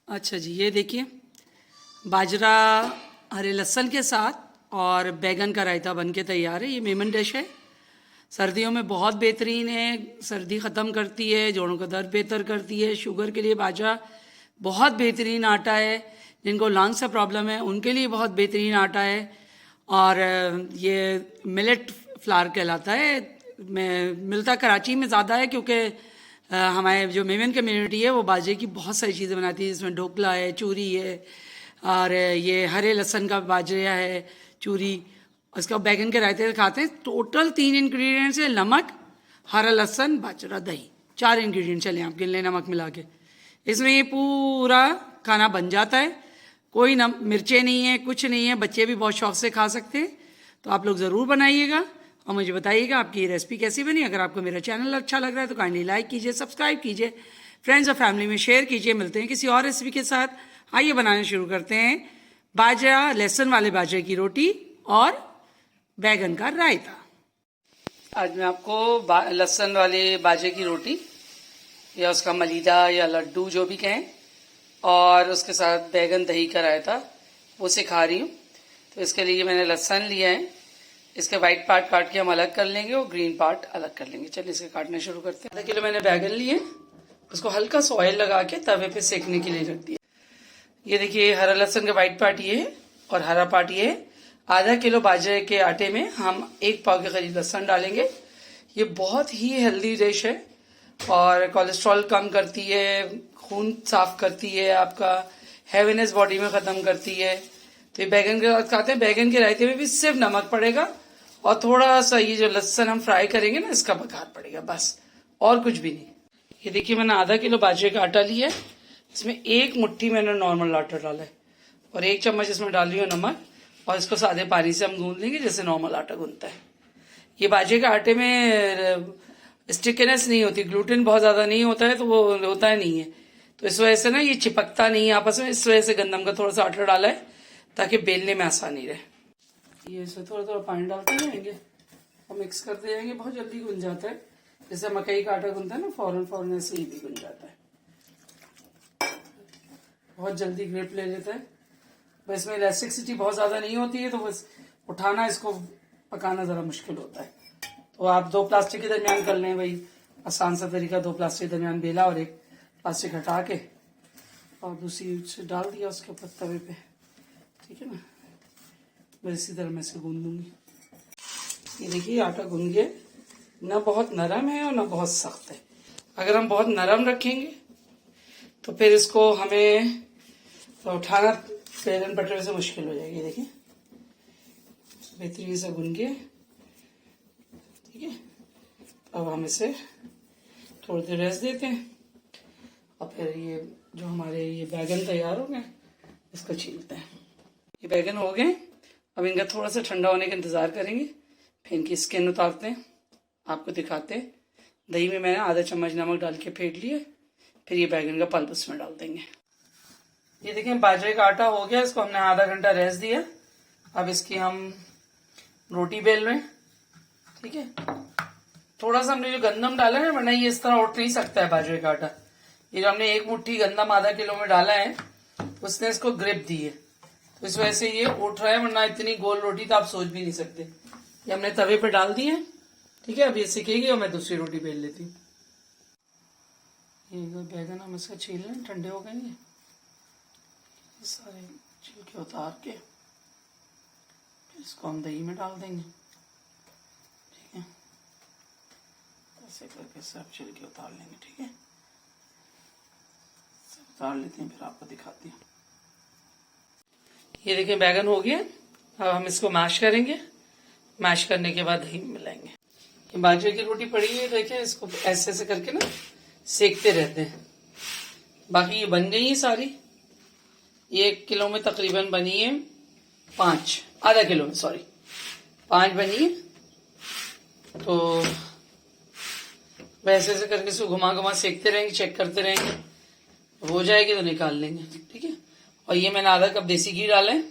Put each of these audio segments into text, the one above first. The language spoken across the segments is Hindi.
अच्छा जी, ये देखिए बाजरा हरे लहसुन के साथ और बैगन का रायता बन के तैयार है। ये मेमन डिश है, सर्दियों में बहुत बेहतरीन है, सर्दी ख़त्म करती है, जोड़ों का दर्द बेहतर करती है। शुगर के लिए बाजरा बहुत बेहतरीन आटा है, जिनको लंग्स से प्रॉब्लम है उनके लिए बहुत बेहतरीन आटा है। और ये मिलेट फ्लावर कहलाता है। मिलता कराची में ज़्यादा है क्योंकि हमारे जो मेमन कम्युनिटी है वो बाजरे की बहुत सारी चीज़ें बनाती है, जिसमें ढोकला है, चूरी है, और ये हरे लहसुन का बाजरा है, चूरी, उसका बैगन के रायते खाते हैं। टोटल 3 इंग्रेडिएंट्स है, नमक, हरा लहसुन, बाजरा, दही, 4 इंग्रेडिएंट्स चले आप गिन लें नमक मिला के। इसमें ये पूरा खाना बन जाता है, कोई मिर्चें नहीं है, कुछ नहीं है, बच्चे भी बहुत शौक से खा सकते हैं। तो आप लोग ज़रूर बनाइएगा और मुझे बताइएगा आपकी ये रेसिपी कैसी बनी। अगर आपको मेरा चैनल अच्छा लग रहा है तो काइंडली लाइक कीजिए, सब्सक्राइब कीजिए, फ्रेंड्स और फैमिली में शेयर कीजिए। मिलते हैं किसी और रेसिपी के साथ। आइए बनाना शुरू करते हैं बाजरा, लहसुन वाले बाजरे की रोटी और बैगन का रायता। आज मैं आपको लहसुन वाले बाजरे की रोटी या उसका मलीदा या लड्डू जो भी कहें, और उसके साथ बैगन दही का रायता वो सिखा रही हूँ। तो इसके लिए मैंने लहसुन लिया है, इसके वाइट पार्ट काट के हम अलग कर लेंगे और ग्रीन पार्ट अलग कर लेंगे। चलिए इसे काटना शुरू करते हैं। आधा किलो मैंने बैगन लिए, उसको हल्का सा ऑयल लगा के तवे पे सेकने के लिए रख दिया। ये देखिए हरा लहसुन का वाइट पार्ट ये है और हरा पार्ट ये है। आधा किलो बाजरे के आटे में हम 1 पाव के करीब लहसुन डालेंगे। ये बहुत ही हेल्दी डिश है और कोलेस्ट्रॉल कम करती है, खून साफ करती है, आपका हैवीनेस बॉडी में ख़त्म करती है। तो ये बैगन के साथ खाते हैं। बैगन के रायते में भी सिर्फ नमक पड़ेगा और थोड़ा सा ये जो लहसुन हम फ्राई करेंगे ना, इसका बघार पड़ेगा, बस, और कुछ भी नहीं। ये देखिए मैंने आधा किलो बाजरे का आटा लिया है, इसमें 1 मुट्ठी मैंने नॉर्मल आटा डाला है और 1 चम्मच इसमें डाल रही हूँ नमक, और इसको सादे पानी से हम गूंद लेंगे जैसे नॉर्मल आटा गूंदता है। ये बाजरे के आटे में स्टिकनेस नहीं होती, ग्लूटेन बहुत ज़्यादा नहीं होता है, तो वो होता है नहीं है, तो इस वजह से ना ये चिपकता नहीं है आपस में। इस वजह से गंदम का थोड़ा सा आटा डाला है ताकि बेलने में आसानी रहे। ये इसमें थोड़ा थोड़ा पानी डालते जाएंगे और मिक्स करते जाएंगे। बहुत जल्दी गुंज जाता है, जैसे मकई का आटा गुनता है ना, फौरन ऐसे ही भी गुंज जाता है, बहुत जल्दी ग्रिप ले लेता है। बस इसमें इलास्टिसिटी बहुत ज़्यादा नहीं होती है, तो बस उठाना, इसको पकाना ज़रा मुश्किल होता है। तो आप 2 प्लास्टिक के दरमियान कर लें, भाई आसान सा तरीका। 2 प्लास्टिक के दरमियान बेला और 1 प्लास्टिक हटा के और दूसरी से डाल दिया उसके ऊपर तवे पे, ठीक है ना। बस इसी तरह मैं इसे गूंद दूंगी। ये देखिए आटा गूंद गया, ना बहुत नरम है और ना बहुत सख्त है। अगर हम बहुत नरम रखेंगे तो फिर इसको हमें तो उठाना बेलन पटरे से मुश्किल हो जाएगी। देखिए बेहतरीन से गूंद गया, ठीक है। अब हम इसे थोड़ी देर रेस्ट देते हैं और फिर ये जो हमारे ये बैगन तैयार हो गए, इसको छीलते हैं। ये बैगन हो गए, अब इनका थोड़ा सा ठंडा होने का इंतज़ार करेंगे, फिर इनकी स्किन उतारते हैं, आपको दिखाते हैं। दही में मैंने आधा चम्मच नमक डाल के फेंट लिया, फिर ये बैगन का पल्प उसमें डाल देंगे। ये देखें बाजरे का आटा हो गया, इसको हमने आधा घंटा रेस्ट दिया। अब इसकी हम रोटी बेल रहे हैं, ठीक है। थोड़ा सा हमने जो गंदम डाला है, वरना ये इस तरह उठ नहीं सकता है बाजरे का आटा। ये जो हमने 1 मुट्ठी गंदम आधा किलो में डाला है, उसने इसको ग्रिप दी है, तो इस वजह से ये उठ रहा है, वरना इतनी गोल रोटी तो आप सोच भी नहीं सकते। ये हमने तवे पे डाल दी है, ठीक है। अब ये सिकेगी और मैं दूसरी रोटी बेल लेती हूँ। ये बैगन हम इसका छील लें, ठंडे हो गए ये सारे छिलके उतार के, फिर इसको हम दही में डाल देंगे, ठीक है। ऐसे करके सब छिलके उतार लेंगे, ठीक है। उतार लेते हैं, फिर आपको दिखाती हूँ। ये देखिए बैगन हो गया, अब हम इसको मैश करेंगे। मैश करने के बाद दही मिलाएंगे। ये बाजरे की रोटी पड़ी हुई है, देखिए इसको ऐसे ऐसे करके ना सेकते रहते हैं। बाकी ये बन गई है सारी। ये 1 किलो में तकरीबन बनी है 5, आधा किलो में सॉरी 5 बनी है। तो वैसे ऐसे करके इसको घुमा घुमा सेकते रहेंगे, चेक करते रहेंगे, हो जाएगी तो निकाल लेंगे, ठीक है। और ये मैंने आधा कप देसी घी डाला है।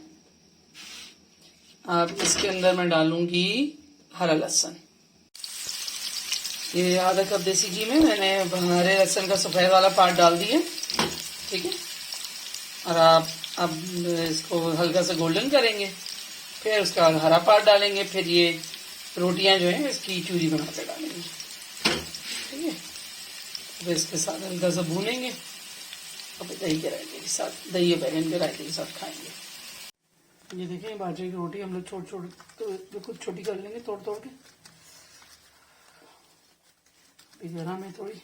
अब इसके अंदर मैं डालूंगी हरा लहसुन। ये आधा कप देसी घी में मैंने हरे लहसुन का सफेद वाला पार्ट डाल दिया, ठीक है। और आप अब इसको हल्का सा गोल्डन करेंगे, फिर उसके बाद हरा पार्ट डालेंगे, फिर ये रोटियां जो है इसकी चूरी बना कर डालेंगे। ठीक है, फिर इसके साथ हल्का सा भूनेंगे और फिर दही के रायते के साथ, दही और बैंगन के रायते के साथ खाएंगे। ये देखिए बाजरे की रोटी हम लोग छोटी छोटी तो कुछ छोटी कर लेंगे तोड़ तोड़ के, गरम है थोड़ी।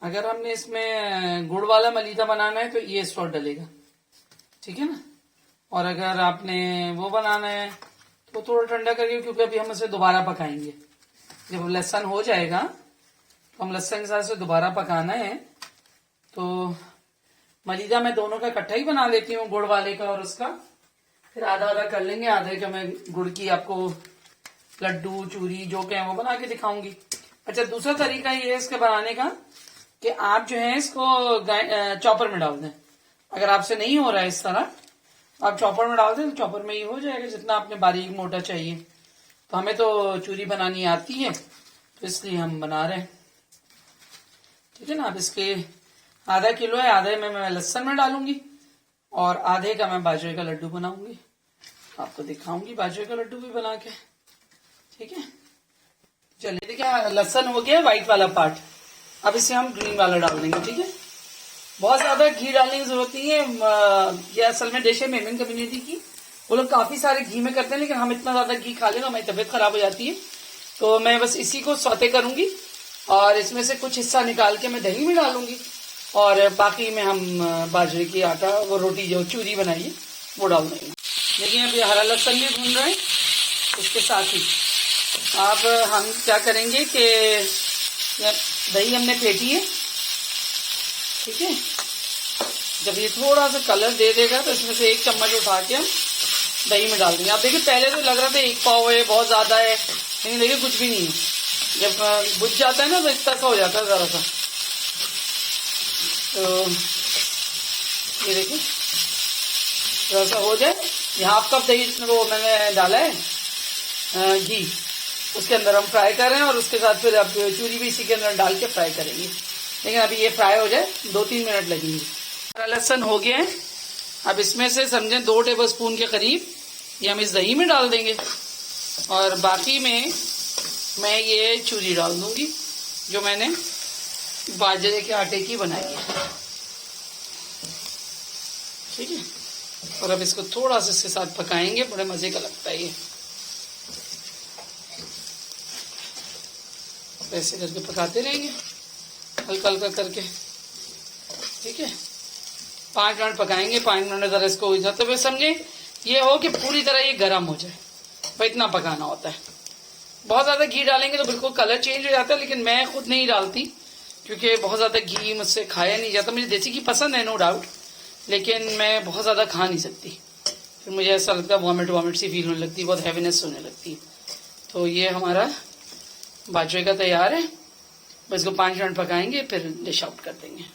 अगर हमने इसमें गुड़ वाला मलीदा बनाना है तो ये सॉस डलेगा, ठीक है ना। और अगर आपने वो बनाना है तो थोड़ा ठंडा करके, क्योंकि अभी हम इसे दोबारा पकाएंगे। जब लहसुन हो जाएगा तो हम लहसुन के साथ से दोबारा पकाना है। तो मलीदा मैं दोनों का इकट्ठा ही बना लेती हूँ, गुड़ वाले का और उसका, फिर आधा आधा कर लेंगे। आधे का मैं गुड़ की आपको लड्डू चूरी जो के हैं वो बना के दिखाऊंगी। अच्छा, दूसरा तरीका ये है इसके बनाने का कि आप जो है इसको चॉपर में डाल दें। अगर आपसे नहीं हो रहा है इस तरह, आप चॉपर में डाल दें तो चॉपर में ही हो जाएगा जितना आपने बारीक मोटा चाहिए। तो हमें तो चूरी बनानी आती है तो इसलिए हम बना रहे हैं, ठीक है ना। अब इसके आधा किलो है, आधे में मैं लहसुन में डालूंगी और आधे का मैं बाजरे का लड्डू बनाऊंगी। आपको दिखाऊंगी बाजरे का लड्डू भी बना के, ठीक है। चलिए, देखिए लहसुन हो गया व्हाइट वाला पार्ट, अब इसे हम ग्रीन वाला डाल देंगे, ठीक है। बहुत ज्यादा घी डालने की जरूरत नहीं है। ये असल में डिश है मेमन कम्युनिटी की, वो लोग काफी सारे घी में करते हैं, लेकिन हम इतना ज्यादा घी खा लें तो हमारी तबीयत खराब हो जाती है। तो मैं बस इसी को सौते करूंगी और इसमें से कुछ हिस्सा निकाल के मैं दही में डालूंगी और बाकी में हम बाजरे की आटा वो रोटी जो चूरी बनाई है वो डाल देंगे। देखिए अभी हरा लहसुन भी भून रहे हैं, उसके साथ ही अब हम क्या करेंगे कि दही हमने फेंटी है, ठीक है। जब ये थोड़ा सा कलर दे देगा तो इसमें से 1 चम्मच उठा के हम दही में डाल देंगे। आप देखिए पहले तो लग रहा था 1 पाव है, बहुत ज्यादा है, लेकिन देखिए कुछ भी नहीं है। जब बुझ जाता है ना तो इस तरह सा हो जाता है जरा सा। तो ये देखिए जरा सा हो जाए, ये हाफ कप दही वो मैंने डाला है घी, उसके अंदर हम फ्राई कर रहे हैं और उसके साथ फिर अब चूरी भी इसी के अंदर डाल के फ्राई करेंगे। लेकिन अभी ये फ्राई हो जाए 2-3 मिनट लगेंगे। लहसुन हो गया है, अब इसमें से समझें 2 टेबलस्पून के करीब ये हम इस दही में डाल देंगे और बाकी में मैं ये चूरी डाल दूंगी जो मैंने बाजरे के आटे की बनाई है, ठीक है। और अब इसको थोड़ा सा इसके साथ पकाएंगे, बड़े मजे का लगता है ये। ऐसे करके पकाते रहेंगे हल्का हल्का करके, ठीक है। 5 मिनट पकाएंगे, 5 मिनट जरा इसको हो जाते हुए समझे ये हो कि पूरी तरह ये गर्म हो जाए, भाई इतना पकाना होता है। बहुत ज़्यादा घी डालेंगे तो बिल्कुल कलर चेंज हो जाता है, लेकिन मैं खुद नहीं डालती क्योंकि बहुत ज़्यादा घी मुझसे खाया नहीं जाता। मुझे देसी घी पसंद है नो डाउट, लेकिन मैं बहुत ज़्यादा खा नहीं सकती, फिर मुझे ऐसा लगता है वॉमिट सी फील होने लगती है, बहुत हैवीनेस होने लगती है। तो ये हमारा बाजरे का तैयार है, बस इसको 5 मिनट पकाएंगे फिर डिश आउट कर देंगे।